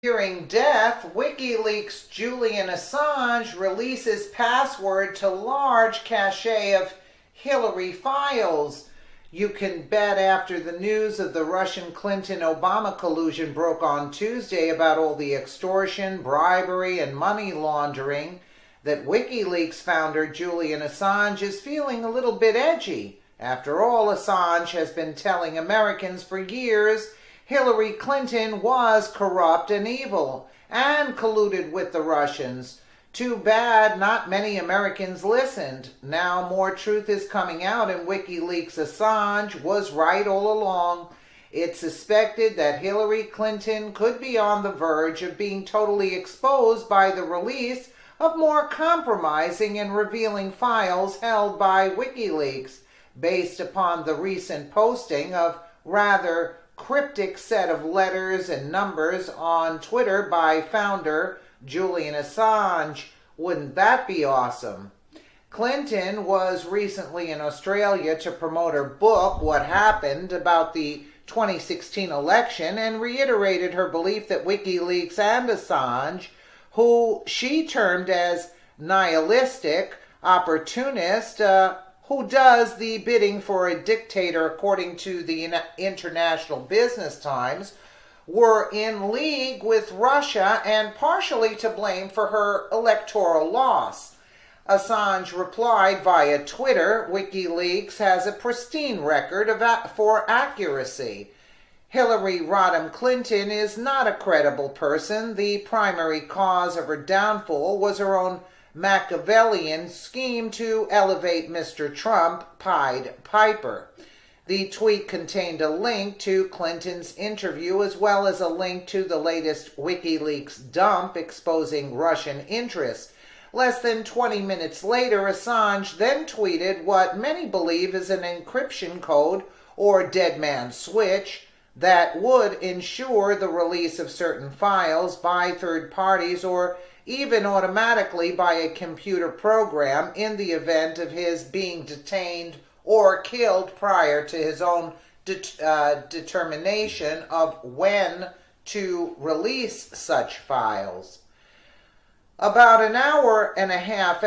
Fearing death, WikiLeaks' Julian Assange releases password to large cache of Hillary files. You can bet after the news of the Russian Clinton-Obama collusion broke on Tuesday about all the extortion, bribery, and money laundering that WikiLeaks founder Julian Assange is feeling a little bit edgy. After all, Assange has been telling Americans for years Hillary Clinton was corrupt and evil and colluded with the Russians. Too bad not many Americans listened. Now more truth is coming out, and WikiLeaks' Assange was right all along. It's suspected that Hillary Clinton could be on the verge of being totally exposed by the release of more compromising and revealing files held by WikiLeaks, based upon the recent posting of rather cryptic set of letters and numbers on Twitter by founder Julian Assange. Wouldn't that be awesome? Clinton was recently in Australia to promote her book, What Happened, about the 2016 election, and reiterated her belief that WikiLeaks and Assange, who she termed as nihilistic, opportunist, who does the bidding for a dictator according to the International Business Times, were in league with Russia and partially to blame for her electoral loss. Assange replied via Twitter, WikiLeaks has a pristine record for accuracy. Hillary Rodham Clinton is not a credible person. The primary cause of her downfall was her own Machiavellian scheme to elevate Mr. Trump Pied Piper. The tweet contained a link to Clinton's interview as well as a link to the latest WikiLeaks dump exposing Russian interests. Less than 20 minutes later, Assange then tweeted what many believe is an encryption code or dead man's switch that would ensure the release of certain files by third parties or even automatically by a computer program in the event of his being detained or killed prior to his own determination of when to release such files. About an hour and a half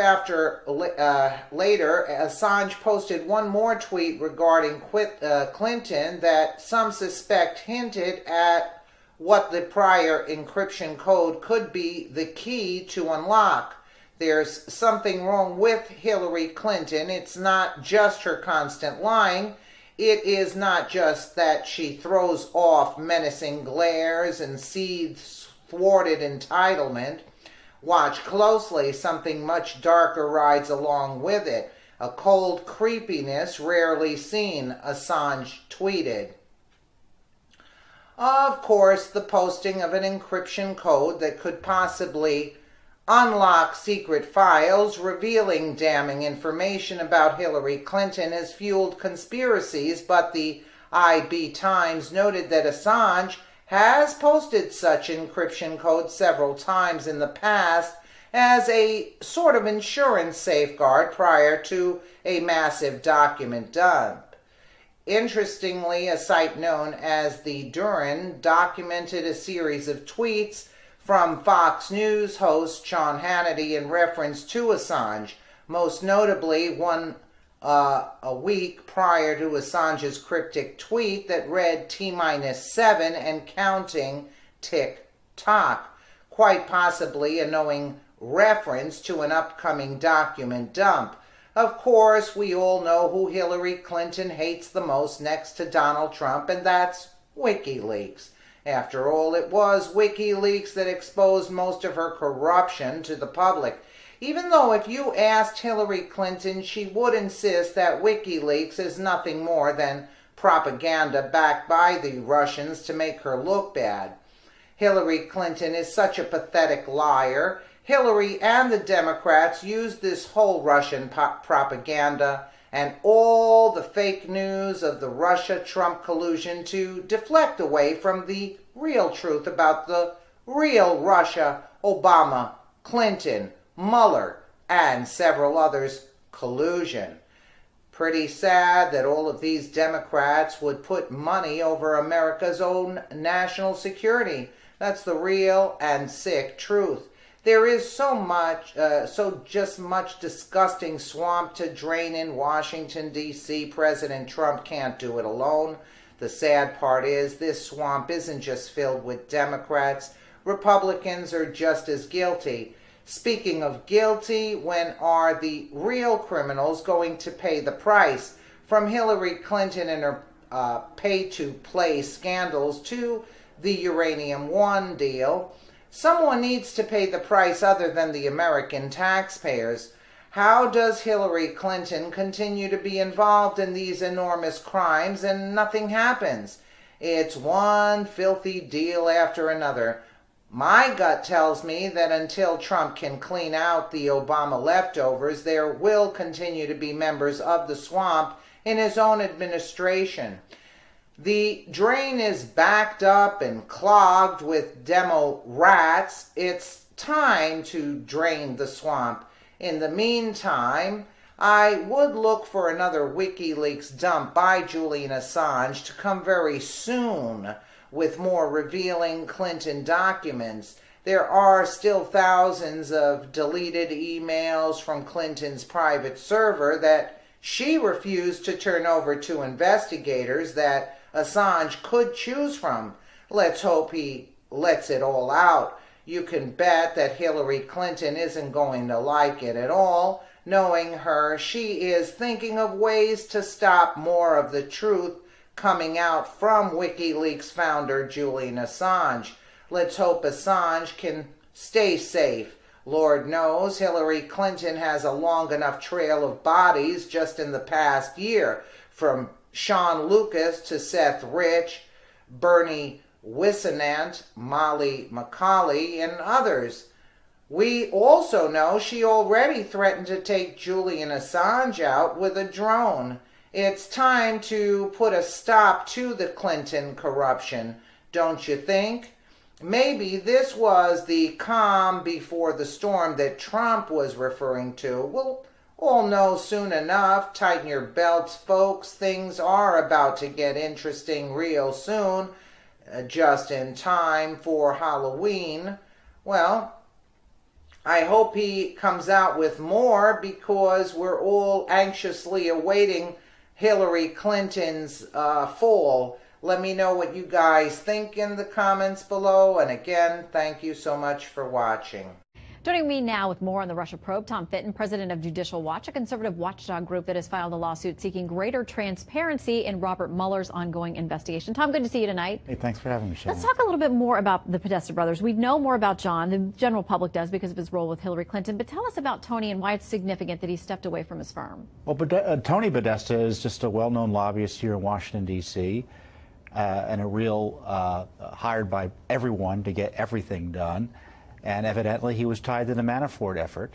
later, Assange posted one more tweet regarding Clinton that some suspect hinted at what the prior encryption code could be the key to unlock. There's something wrong with Hillary Clinton. It's not just her constant lying. It is not just that she throws off menacing glares and seethes thwarted entitlement. Watch closely, something much darker rides along with it. A cold creepiness rarely seen, Assange tweeted. Of course, the posting of an encryption code that could possibly unlock secret files revealing damning information about Hillary Clinton has fueled conspiracies, but the IB Times noted that Assange has posted such encryption codes several times in the past as a sort of insurance safeguard prior to a massive document dump. Interestingly, a site known as the Duran documented a series of tweets from Fox News host Sean Hannity in reference to Assange, most notably one a week prior to Assange's cryptic tweet that read T-7 and counting tick-tock, quite possibly a knowing reference to an upcoming document dump. Of course, we all know who Hillary Clinton hates the most next to Donald Trump, and that's WikiLeaks. After all, it was WikiLeaks that exposed most of her corruption to the public. Even though if you asked Hillary Clinton, she would insist that WikiLeaks is nothing more than propaganda backed by the Russians to make her look bad. Hillary Clinton is such a pathetic liar. Hillary and the Democrats used this whole Russian propaganda and all the fake news of the Russia-Trump collusion to deflect away from the real truth about the real Russia, Obama, Clinton, Mueller, and several others' collusion. Pretty sad that all of these Democrats would put money over America's own national security. That's the real and sick truth. There is so much disgusting swamp to drain in Washington, D.C. President Trump can't do it alone. The sad part is this swamp isn't just filled with Democrats. Republicans are just as guilty. Speaking of guilty, when are the real criminals going to pay the price? From Hillary Clinton and her pay-to-play scandals to the Uranium One deal, someone needs to pay the price other than the American taxpayers. How does Hillary Clinton continue to be involved in these enormous crimes and nothing happens? It's one filthy deal after another. My gut tells me that until Trump can clean out the Obama leftovers, there will continue to be members of the swamp in his own administration. The drain is backed up and clogged with demo rats. It's time to drain the swamp. In the meantime, I would look for another WikiLeaks dump by Julian Assange to come very soon with more revealing Clinton documents. There are still thousands of deleted emails from Clinton's private server that she refused to turn over to investigators that Assange could choose from. Let's hope he lets it all out. You can bet that Hillary Clinton isn't going to like it at all. Knowing her, she is thinking of ways to stop more of the truth coming out from WikiLeaks founder Julian Assange. Let's hope Assange can stay safe. Lord knows Hillary Clinton has a long enough trail of bodies just in the past year, from Sean Lucas to Seth Rich, Bernie Wissenant, Molly McCauley, and others. We also know she already threatened to take Julian Assange out with a drone. It's time to put a stop to the Clinton corruption, don't you think? Maybe this was the calm before the storm that Trump was referring to. We'll all know soon enough. Tighten your belts, folks. Things are about to get interesting real soon, just in time for Halloween. Well, I hope he comes out with more, because we're all anxiously awaiting Hillary Clinton's fall. Let me know what you guys think in the comments below. And again, thank you so much for watching. Joining me now with more on the Russia probe, Tom Fitton, president of Judicial Watch, a conservative watchdog group that has filed a lawsuit seeking greater transparency in Robert Mueller's ongoing investigation. Tom, good to see you tonight. Hey, thanks for having me, Shannon. Let's talk a little bit more about the Podesta brothers. We know more about John. The general public does because of his role with Hillary Clinton. But tell us about Tony and why it's significant that he stepped away from his firm. Well, Tony Podesta is just a well-known lobbyist here in Washington, D.C., and a real hired by everyone to get everything done. And evidently he was tied to the Manafort effort.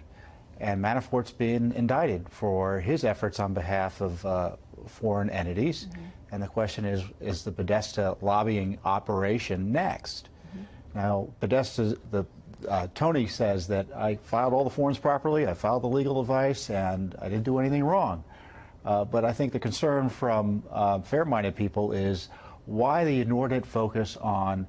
And Manafort's been indicted for his efforts on behalf of foreign entities. Mm-hmm. And the question is the Podesta lobbying operation next? Mm-hmm. Now, Tony says that I filed all the forms properly, I filed the legal advice, and I didn't do anything wrong. But I think the concern from fair-minded people is why the inordinate focus on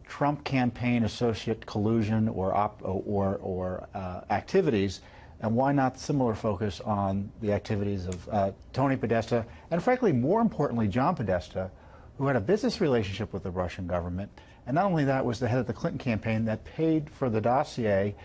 Trump campaign associate collusion or activities, and why not similar focus on the activities of Tony Podesta, and frankly, more importantly, John Podesta, who had a business relationship with the Russian government, and not only that, was the head of the Clinton campaign that paid for the dossier,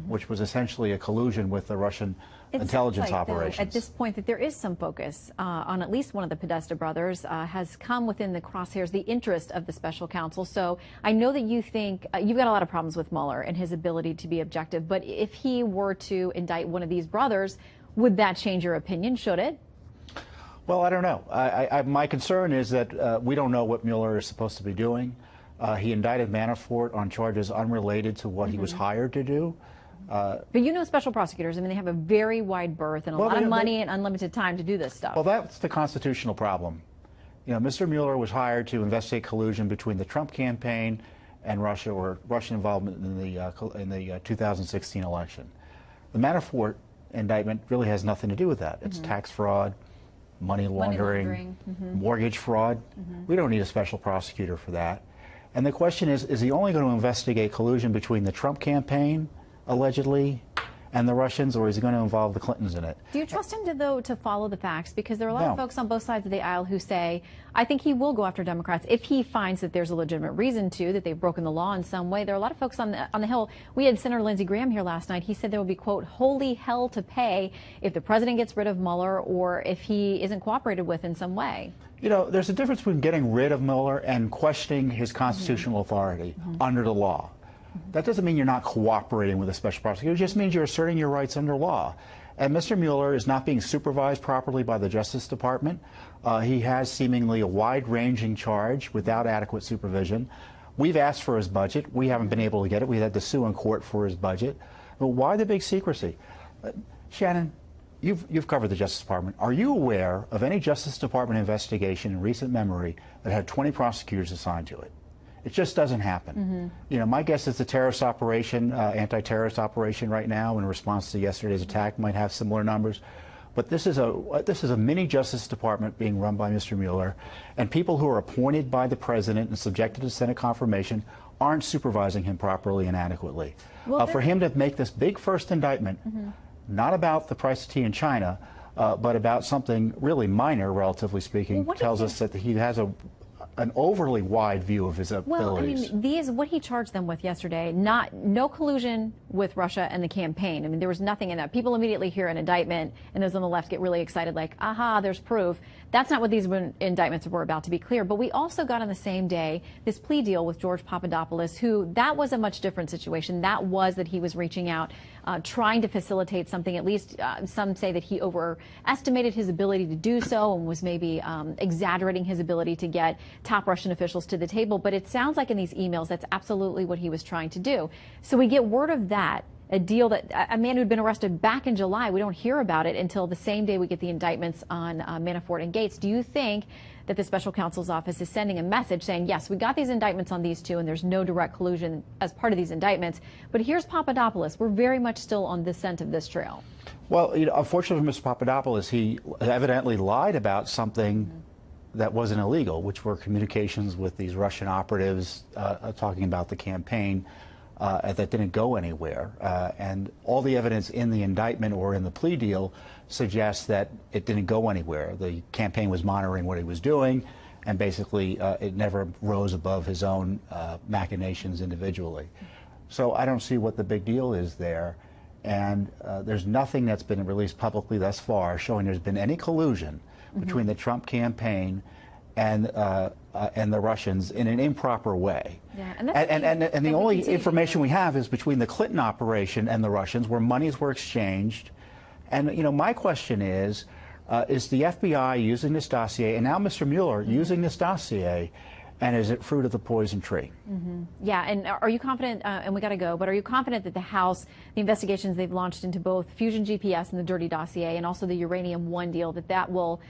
which was essentially a collusion with the Russian intelligence operations. Though, at this point, that there is some focus on at least one of the Podesta brothers has come within the crosshairs, the interest of the special counsel. So I know that you think you've got a lot of problems with Mueller and his ability to be objective, but if he were to indict one of these brothers, would that change your opinion? Should it? Well, I don't know. My concern is that we don't know what Mueller is supposed to be doing. He indicted Manafort on charges unrelated to what he was hired to do. But you know special prosecutors, I mean, they have a very wide berth and a lot of money and unlimited time to do this stuff. Well, that's the constitutional problem. You know, Mr. Mueller was hired to investigate collusion between the Trump campaign and Russia, or Russian involvement in the 2016 election. The Manafort indictment really has nothing to do with that. It's tax fraud, money laundering, mortgage fraud. We don't need a special prosecutor for that. And the question is he only going to investigate collusion between the Trump campaign, allegedly, and the Russians, or is he going to involve the Clintons in it? Do you trust him, though, to follow the facts? Because there are a lot of folks on both sides of the aisle who say, I think he will go after Democrats if he finds that there's a legitimate reason to, that they've broken the law in some way. There are a lot of folks on the Hill. We had Senator Lindsey Graham here last night. He said there will be, quote, holy hell to pay if the president gets rid of Mueller or if he isn't cooperated with in some way. You know, there's a difference between getting rid of Mueller and questioning his constitutional authority under the law. That doesn't mean you're not cooperating with a special prosecutor. It just means you're asserting your rights under law. And Mr. Mueller is not being supervised properly by the Justice Department. He has seemingly a wide-ranging charge without adequate supervision. We've asked for his budget. We haven't been able to get it. We had to sue in court for his budget. But why the big secrecy? Shannon, you've covered the Justice Department. Are you aware of any Justice Department investigation in recent memory that had 20 prosecutors assigned to it? It just doesn't happen. You know, my guess is the terrorist operation, anti-terrorist operation right now in response to yesterday's attack might have similar numbers. But this is a mini Justice Department being run by Mr. Mueller, and people who are appointed by the president and subjected to Senate confirmation aren't supervising him properly and adequately. Well, for him to make this big first indictment, not about the price of tea in China, but about something really minor, relatively speaking, tells us that he has an overly wide view of his abilities. Well, I mean, what he charged them with yesterday, no collusion with Russia and the campaign. I mean, there was nothing in that. People immediately hear an indictment, and those on the left get really excited, like, aha, there's proof. That's not what these indictments were about, to be clear. But we also got on the same day this plea deal with George Papadopoulos, who, that was a much different situation. That was that he was reaching out, trying to facilitate something. At least some say that he overestimated his ability to do so and was maybe exaggerating his ability to get top Russian officials to the table. But it sounds like in these emails that's absolutely what he was trying to do. So we get word of that, a deal that a man who'd been arrested back in July, we don't hear about it until the same day we get the indictments on Manafort and Gates. Do you think that the special counsel's office is sending a message saying, yes, we got these indictments on these two and there's no direct collusion as part of these indictments, but here's Papadopoulos. We're very much still on the scent of this trail. Well, you know, unfortunately for Mr. Papadopoulos, he evidently lied about something that wasn't illegal, which were communications with these Russian operatives talking about the campaign that didn't go anywhere. And all the evidence in the indictment or in the plea deal suggests that it didn't go anywhere. The campaign was monitoring what he was doing, and basically it never rose above his own machinations individually. So I don't see what the big deal is there. And there's nothing that's been released publicly thus far showing there's been any collusion between the Trump campaign and the Russians in an improper way. Yeah, and the only information we have is between the Clinton operation and the Russians, where monies were exchanged. And you know, my question is the FBI using this dossier, and now Mr. Mueller using this dossier, and is it fruit of the poison tree? Yeah, and are you confident, and we got to go, but are you confident that the House, the investigations they've launched into both Fusion GPS and the dirty dossier and also the Uranium One deal, that will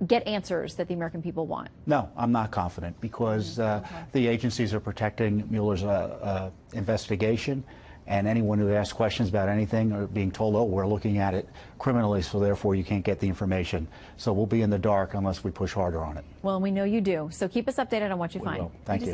get answers that the American people want? No, I'm not confident, because the agencies are protecting Mueller's investigation, and anyone who asks questions about anything are being told, oh, we're looking at it criminally, so therefore you can't get the information. So we'll be in the dark unless we push harder on it. Well, we know you do. So keep us updated on what you find. Thank you.